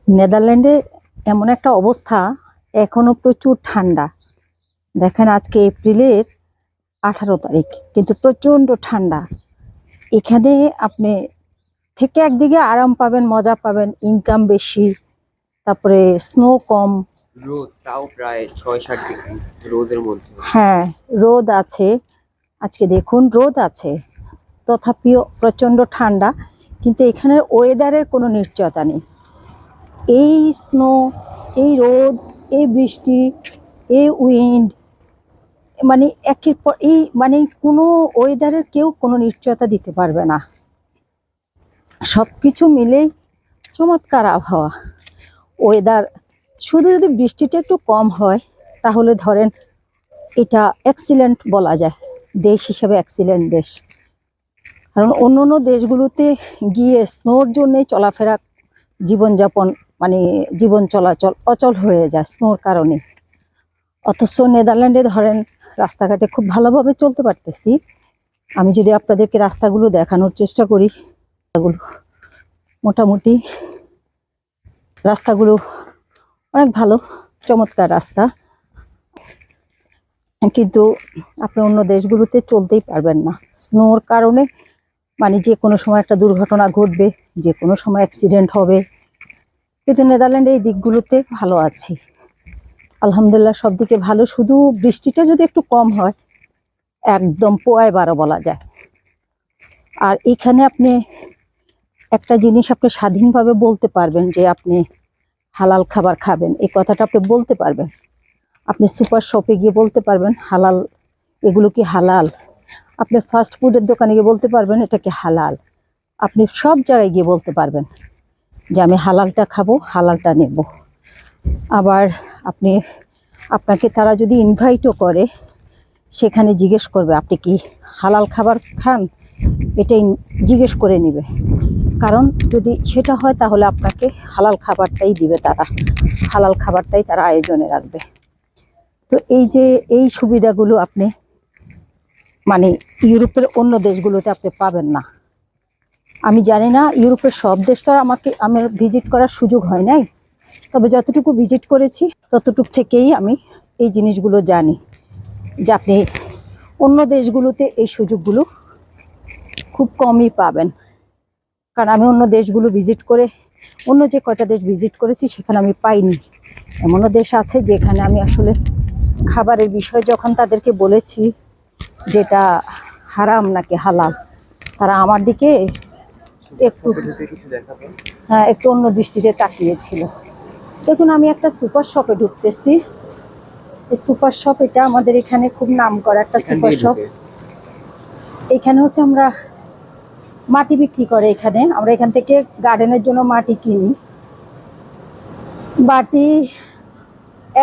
নেদারল্যান্ডে এমন একটা অবস্থা, এখনো প্রচুর ঠান্ডা। দেখেন আজকে এপ্রিলের 18 তারিখ, কিন্তু প্রচন্ড ঠান্ডা। এখানে আপনি থেকে একদিকে আরাম পাবেন, মজা পাবেন, ইনকাম বেশি, তারপরে স্নো কম। রোদ তাও প্রায় ৬-৭ ডিগ্রি রোদের মধ্যে। হ্যাঁ, রোদ আছে। আজকে দেখুন রোদ আছে, তথাপিও প্রচন্ড ঠান্ডা। কিন্তু এখানের ওয়েদারের কোনো নিশ্চয়তা নেই। এই স্নো, এই রোদ, এই বৃষ্টি, এই উইন্ড, মানে একের পর এই, মানে কোনো ওয়েদারের কেউ কোনো নিশ্চয়তা দিতে পারবে না। সবকিছু মিলেই চমৎকার আবহাওয়া, ওয়েদার। শুধু যদি বৃষ্টিটা একটু কম হয় তাহলে ধরেন এটা এক্সিলেন্ট বলা যায়, দেশ হিসেবে এক্সিলেন্ট দেশ। কারণ অন্য অন্য দেশগুলোতে গিয়ে স্নোর জন্যে চলাফেরা, জীবনযাপন, মানে জীবন চলাচল অচল হয়ে যায় স্নোর কারণে। অথচ নেদারল্যান্ডে ধরেন রাস্তাঘাটে খুব ভালোভাবে চলতে পারতেছি। আমি যদি আপনাদেরকে রাস্তাগুলো দেখানোর চেষ্টা করি, মোটামুটি রাস্তাগুলো অনেক ভালো, চমৎকার রাস্তা। কিন্তু আপনি অন্য দেশগুলোতে চলতেই পারবেন না স্নোর কারণে। মানে যে কোনো সময় একটা দুর্ঘটনা ঘটবে, যে কোনো সময় অ্যাক্সিডেন্ট হবে। কিন্তু নেদারল্যান্ডে এই দিকগুলোতে ভালো আছি, আলহামদুলিল্লাহ। সব দিকে ভালো, শুধু বৃষ্টিটা যদি একটু কম হয় একদম পোয়ায় 12 বলা যায়। আর এখানে আপনি একটা জিনিস আপনি স্বাধীনভাবে বলতে পারবেন যে আপনি হালাল খাবার খাবেন, এই কথাটা আপনি বলতে পারবেন। আপনি সুপার শপে গিয়ে বলতে পারবেন হালাল, এগুলো কি হালাল। আপনি ফাস্ট ফুডের দোকানে গিয়ে বলতে পারবেন এটা কি হালাল। আপনি সব জায়গায় গিয়ে বলতে পারবেন যে আমি হালালটা খাবো, হালালটা নেব। আবার আপনাকে তারা যদি ইনভাইটও করে, সেখানে জিজ্ঞেস করবে আপনি কি হালাল খাবার খান, এটাই জিজ্ঞেস করে নেবে। কারণ যদি সেটা হয় তাহলে আপনাকে হালাল খাবারটাই দিবে, তারা হালাল খাবারটাই তারা আয়োজনে রাখবে। তো এই যে এই সুবিধাগুলো আপনি মানে ইউরোপের অন্য দেশগুলোতে আপনি পাবেন না। আমি জানি না, ইউরোপের সব দেশ তো আমার ভিজিট করার সুযোগ হয় নাই, তবে যতটুকু ভিজিট করেছি ততটুকু থেকেই আমি এই জিনিসগুলো জানি যে আপনি অন্য দেশগুলোতে এই সুযোগগুলো খুব কমই পাবেন। কারণ আমি অন্য দেশগুলো ভিজিট করে, অন্য যে কয়টা দেশ ভিজিট করেছি সেখানে আমি পাইনি। এমনও দেশ আছে যেখানে আমি আসলে খাবারের বিষয় যখন তাদেরকে বলেছি যেটা হারাম নাকি হালাল, তারা আমার দিকে একটু একটু অন্য দৃষ্টিতে তাকিয়েছিল। দেখুন আমি একটা সুপার শপে ঢুকতেছি। এই সুপার শপ, এটা আমাদের এখানে খুব নাম করা একটা সুপার শপ। এখানে হচ্ছে আমরা মাটি বিক্রি করে, এখানে আমরা এখান থেকে গার্ডেনের জন্য মাটি কিনি। বাটি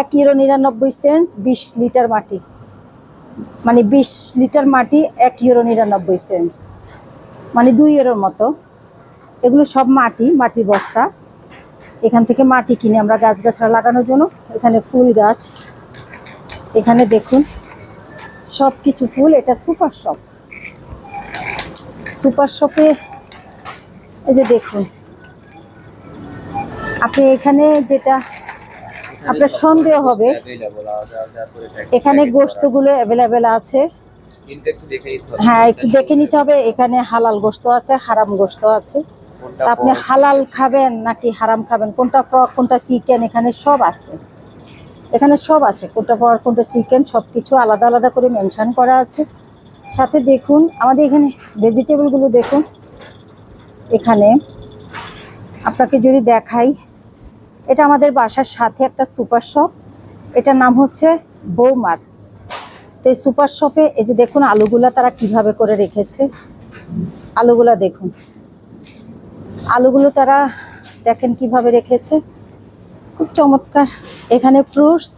1 ইউরো 99 সেন্ট, 20 লিটার মাটি, মানে 20 লিটার মাটি 1 ইউরো 99 সেন্ট, মানে 2 ইউরোর মতো। এগুলো সব মাটির বস্তা। এখান থেকে মাটি কিনে আমরা গাছগাছরা লাগানোর জন্য। এখানে ফুল গাছ, এখানে দেখুন সব কিছু ফুল। এটা সুপার শপ। সুপার শপে এই যে দেখুন, আপনি এখানে যেটা আপনার সন্দেহ হবে, এখানে গোশতগুলো অ্যাভেলেবেল আছে। হ্যাঁ, একটু দেখে নিতে হবে। এখানে হালাল গোশত আছে, হারাম গোশত আছে। আপনি হালাল খাবেন নাকি হারাম খাবেন, কোনটা চিকেন, এখানে সব আছে। এখানে সব আছে, কোনটা পর কোনটা চিকেন, সবকিছু আলাদা আলাদা করে মেনশন করা আছে। সাথে দেখুন আমাদের এখানে ভেজিটেবলগুলো দেখুন। এখানে আপনাকে যদি দেখাই, এটা আমাদের বাসার সাথে একটা সুপার শপ, এটার নাম হচ্ছে বৌমার। তো এই সুপার শপে এই যে দেখুন আলুগুলা তারা কিভাবে করে রেখেছে। আলুগুলা দেখুন, আলুগুলো তারা দেখেন কিভাবে রেখেছে, খুব চমৎকার। এখানে ফ্রুটস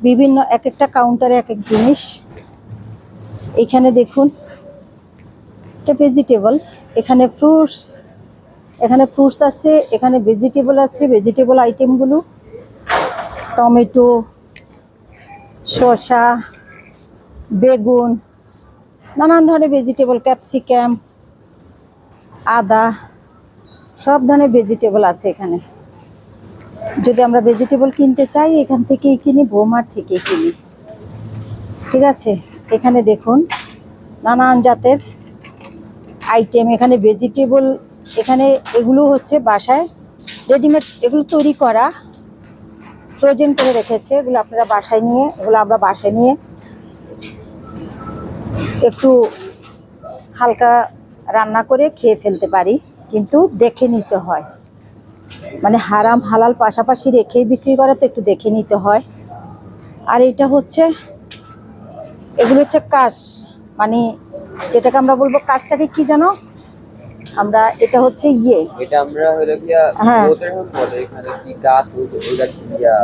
বিভিন্ন, এক একটা কাউন্টারে এক এক জিনিস। এখানে দেখুন এটা ভেজিটেবল, এখানে ফ্রুটস আছে, এখানে ভেজিটেবল আছে। ভেজিটেবল আইটেমগুলো টমেটো, শসা, বেগুন, নানান ধরনের ভেজিটেবল, ক্যাপসিকাম, আদা, সব ধরনের ভেজিটেবল আছে এখানে। যদি আমরা ভেজিটেবল কিনতে চাই এখান থেকেই কিনি, বৌমার থেকেই কিনি। ঠিক আছে, এখানে দেখুন নানান জাতের আইটেম, এখানে ভেজিটেবল, এখানে এগুলো হচ্ছে বাসায় রেডিমেড, এগুলো তৈরি করা, ফ্রোজেন করে রেখেছে। এগুলো আপনারা বাসায় নিয়ে, এগুলো আমরা বাসায় নিয়ে একটু হালকা রান্না করে খেয়ে ফেলতে পারি, কিন্তু দেখে নিতে হয়, মানে হারাম হালাল পাশাপাশি রেখেই বিক্রি করা, তো একটু দেখে নিতে হয়। আর এটা হচ্ছে, এগুলো হচ্ছে কাশ, মানে যেটাকে আমরা বলবো কাশটাকে কি জানো আমরা, এটা হচ্ছে এটা আমরা হলো গিয়া হ্যাঁ। ওদের বলে এখানে কি গাছ ওইটা কি ইয়া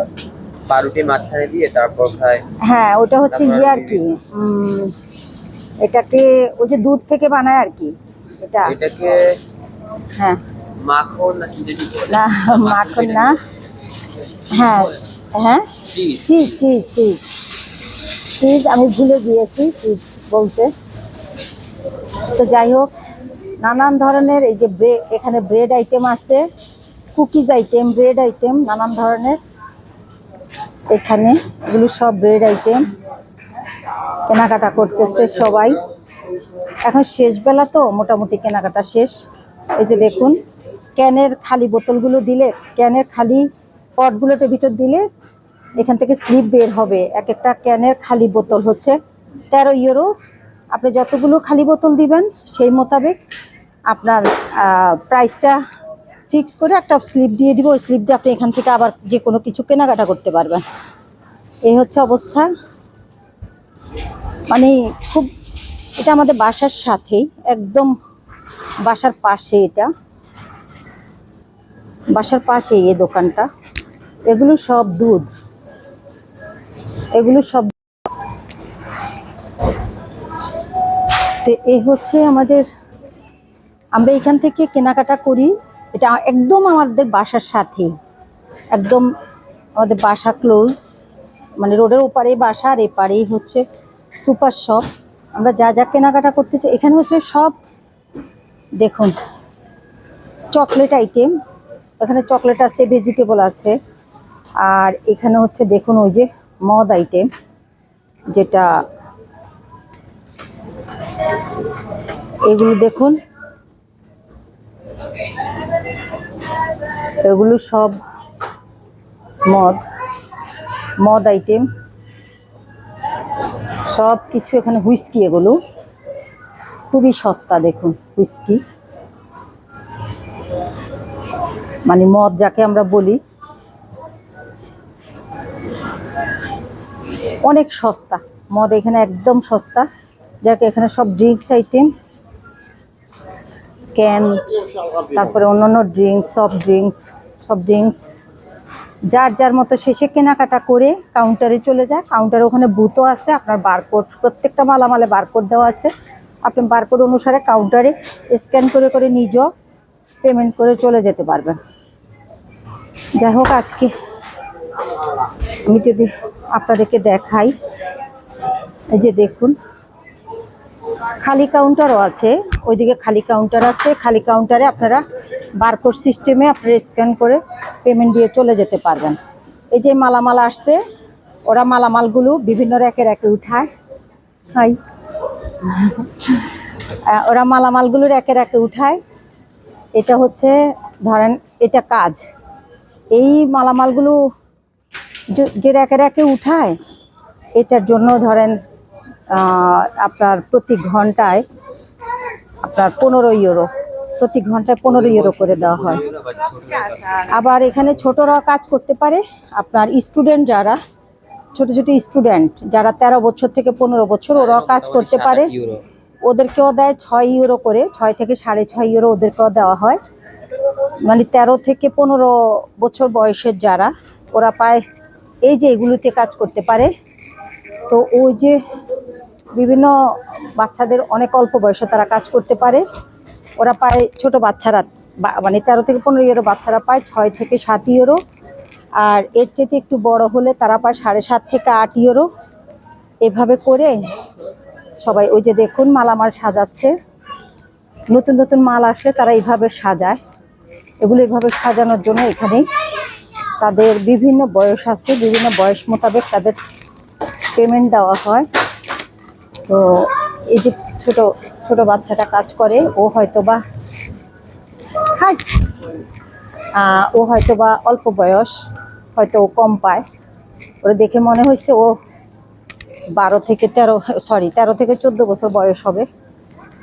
পাউরুটির মাঝখানে দিয়ে তারপর খায়। হ্যাঁ, ওটা হচ্ছে আর কি, এটাকে ওই যে দুধ থেকে বানায় আর কি, এটাকে হ্যাঁ মাখন না কি জানি বলে। না, মাখন না, হ্যাঁ হ্যাঁ, cheese cheese cheese cheese cheese, আমি ভুলে গিয়েছি চিজ বলতে। তো যাই হোক, নানান ধরনের এই যে এখানে ব্রেড আইটেম আছে, কুকিজ আইটেম, ব্রেড আইটেম, নানান ধরনের এখানে, এগুলো সব ব্রেড আইটেম। কেনাকাটা করতেছে সবাই, এখন শেষ বেলা তো মোটামুটি কেনাকাটা শেষ। এই যে দেখুন, ক্যানের খালি বোতলগুলো দিলে, ক্যানের খালি পটগুলোর ভিতর দিলে এখান থেকে স্লিপ বের হবে। এক একটা ক্যানের খালি বোতল হচ্ছে 13 ইউরো। আপনি যতগুলো খালি বোতল দিবেন সেই মোতাবেক আপনার প্রাইসটা ফিক্স করে একটা স্লিপ দিয়ে দিব। ওই স্লিপ দিয়ে আপনি এখান থেকে আবার যে কোনো কিছু কেনাকাটা করতে পারবেন। এই হচ্ছে অবস্থা, মানে খুব, এটা আমাদের বাসার সাথেই, একদম বাসার পাশে, এটা বাসার পাশে এই দোকানটা। এগুলো সব দুধ, এগুলো সব। তো এই হচ্ছে আমাদের, আমরা এখান থেকে কেনাকাটা করি। এটা একদম আমাদের বাসার সাথে, একদম আমাদের বাসা ক্লোজ, মানে রোডের ওপারেই বাসা আর এপারেই হচ্ছে সুপার শপ। আমরা যা যা কেনাকাটা করতে চাই এখানে হচ্ছে সব। দেখুন চকলেট আইটেম, এখানে চকলেট আছে, ভেজিটেবল আছে। আর এখানে হচ্ছে দেখুন ওই যে মদ আইটেম, যেটা এগুলো দেখুন, এগুলো সব মদ আইটেম, সব কিছু এখানে। হুইস্কি, এগুলো খুবই সস্তা। দেখুন হুইস্কি, মানে মদ যাকে আমরা বলি, অনেক সস্তা মদ এখানে, একদম সস্তা। যাকে এখানে সব ড্রিঙ্কস আইটেম, ক্যান, তারপরে অন্যান্য ড্রিঙ্কস, সব ড্রিঙ্কস যার যার মতো শেষে কেনাকাটা করে কাউন্টারে চলে যায়। কাউন্টারে ওখানে বুথও আছে, আপনার বারকোড, প্রত্যেকটা মালামালে বারকোড দেওয়া আছে। আপনি বারকোড অনুসারে কাউন্টারে স্ক্যান করে করে নিজেও পেমেন্ট করে চলে যেতে পারবেন। যাই হোক, আজকে আমি যদি আপনাদেরকে দেখাই, এই যে দেখুন খালি কাউন্টারও আছে, ওইদিকে খালি কাউন্টার আছে। খালি কাউন্টারে আপনারা বারকোড সিস্টেমে আপনারা স্ক্যান করে পেমেন্ট দিয়ে চলে যেতে পারবেন। এই যে মালামাল আসছে, ওরা মালামালগুলো বিভিন্ন র্যাকে র্যাকে উঠায়। হাই, ওরা মালামালগুলো র্যাকে র্যাকে উঠায়। এটা হচ্ছে ধরেন এটা কাজ, এই মালামালগুলো যে র্যাকে র্যাকে উঠায়, এটার জন্য ধরেন আপনার প্রতি ঘন্টায় আপনার 15 ইউরো, প্রতি ঘন্টায় 15 ইউরো করে দেওয়া হয়। আবার এখানে ছোটরাও কাজ করতে পারে। আপনার স্টুডেন্ট যারা, ছোট ছোট স্টুডেন্ট যারা 13 বছর থেকে 15 বছর, ওরাও কাজ করতে পারে। ওদেরকেও দেয় 6 ইউরো করে, 6 থেকে 6.5 ইউরো ওদেরকেও দেওয়া হয়। মানে 13 থেকে 15 বছর বয়সের যারা, ওরা পায় এই যে এগুলোতে কাজ করতে পারে। তো ওই যে বিভিন্ন বাচ্চাদের অনেক অল্প বয়সে তারা কাজ করতে পারে, ওরা পায়, ছোট বাচ্চারা মানে 13 থেকে 15 ইউরো বাচ্চারা পায় 6 থেকে 7 ইউরো। আর এর চেয়ে একটু বড় হলে তারা পায় 7.5 থেকে 8 ইউরো। এভাবে করে সবাই, ওই যে দেখুন মালামাল সাজাচ্ছে, নতুন নতুন মাল আসলে তারা এইভাবে সাজায়। এগুলো এইভাবে সাজানোর জন্য এখানে তাদের বিভিন্ন বয়স আছে, বিভিন্ন বয়স মোতাবেক তাদের পেমেন্ট দেওয়া হয়। তো এই যে ছোট ছোট বাচ্চাটা কাজ করে, ও হয়তোবা হাই ও হয়তোবা অল্প বয়স, হয়তো ও কম পায়। ওরা দেখে মনে হয়েছে ও 13 থেকে 14 বছর বয়স হবে।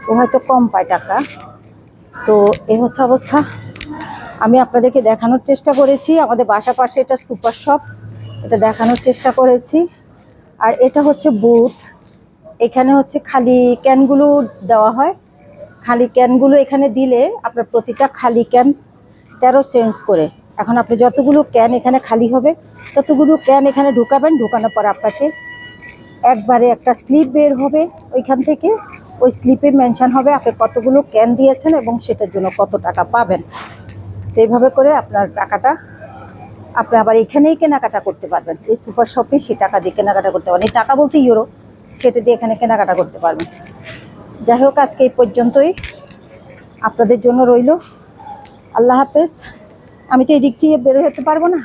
ও হয়তো কম পায় টাকা। তো এই হচ্ছে অবস্থা। আমি আপনাদেরকে দেখানোর চেষ্টা করেছি, আমাদের বাসা পাশে এটা সুপার শপ, এটা দেখানোর চেষ্টা করেছি। আর এটা হচ্ছে বুথ। এখানে হচ্ছে খালি ক্যানগুলো দেওয়া হয়। খালি ক্যানগুলো এখানে দিলে আপনার প্রতিটা খালি ক্যান 13 সেন্টস করে। এখন আপনি যতগুলো ক্যান এখানে খালি হবে ততগুলো ক্যান এখানে ঢুকাবেন। ঢুকানোর পর আপনাকে একবারে একটা স্লিপ বের হবে ওইখান থেকে। ওই স্লিপে মেনশন হবে আপনি কতগুলো ক্যান দিয়েছেন এবং সেটার জন্য কত টাকা পাবেন। তো এইভাবে করে আপনার টাকাটা আপনি আবার এখানেই কেনাকাটা করতে পারবেন। এই সুপার শপে সে টাকা দিয়ে কেনাকাটা করতে পারবেন। এই টাকা বলতে ইউরো, সেটা দিয়ে এখানে কেনাকাটা করতে পারবেন। যাই হোক, আজকে এই পর্যন্তই আপনাদের জন্য রইল। আল্লাহ হাফেজ। আমি তো এই দিক দিয়ে বের হতে পারবো না,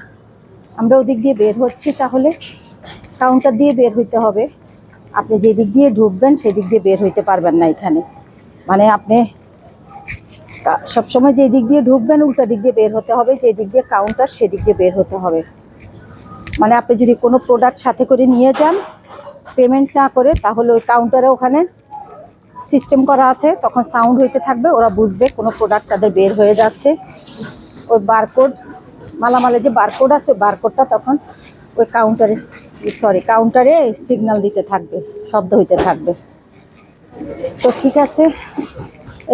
আমরা ওদিক দিয়ে বের হচ্ছি। তাহলে কাউন্টার দিয়ে বের হইতে হবে। আপনি যে দিক দিয়ে ঢুকবেন সেই দিক দিয়ে বের হইতে পারবেন না এখানে। মানে আপনি সবসময় যে দিক দিয়ে ঢুকবেন উল্টা দিক দিয়ে বের হতে হবে, যে দিক দিয়ে কাউন্টার সেদিক দিয়ে বের হতে হবে। মানে আপনি যদি কোনো প্রোডাক্ট সাথে করে নিয়ে যান পেমেন্ট না করে, তাহলে ওই কাউন্টারে ওখানে সিস্টেম করা আছে, তখন সাউন্ড হইতে থাকবে, ওরা বুঝবে কোনো প্রোডাক্ট তাদের বের হয়ে যাচ্ছে। ওই বারকোড, মালামালে যে বারকোড আছে বারকোডটা তখন ওই কাউন্টারে সিগন্যাল দিতে থাকবে, শব্দ হইতে থাকবে। তো ঠিক আছে,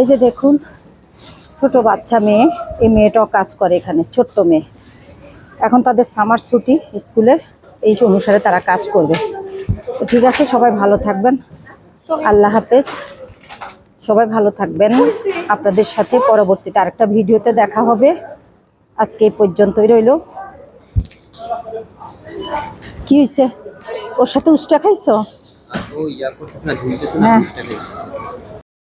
এই যে দেখুন ছোট বাচ্চা মেয়ে, এই মেয়েটাও কাজ করে এখানে, ছোট্ট মেয়ে। এখন তাদের সামার ছুটি স্কুলের, এই অনুসারে তারা কাজ করবে। তো ঠিক আছে, সবাই ভালো থাকবেন। আল্লাহ হাফেজ। সবাই ভালো থাকবেন। আপনাদের সাথে পরবর্তীতে আরেকটা ভিডিওতে দেখা হবে। আজকে এই পর্যন্তই রইল। কি হয়েছে? ওর সাথে উষ্টা খাইছো? আর ও ইয়া করতেছে না, ঝুলতেছে না, হ্যাঁ। বুঝতে পেরেছি।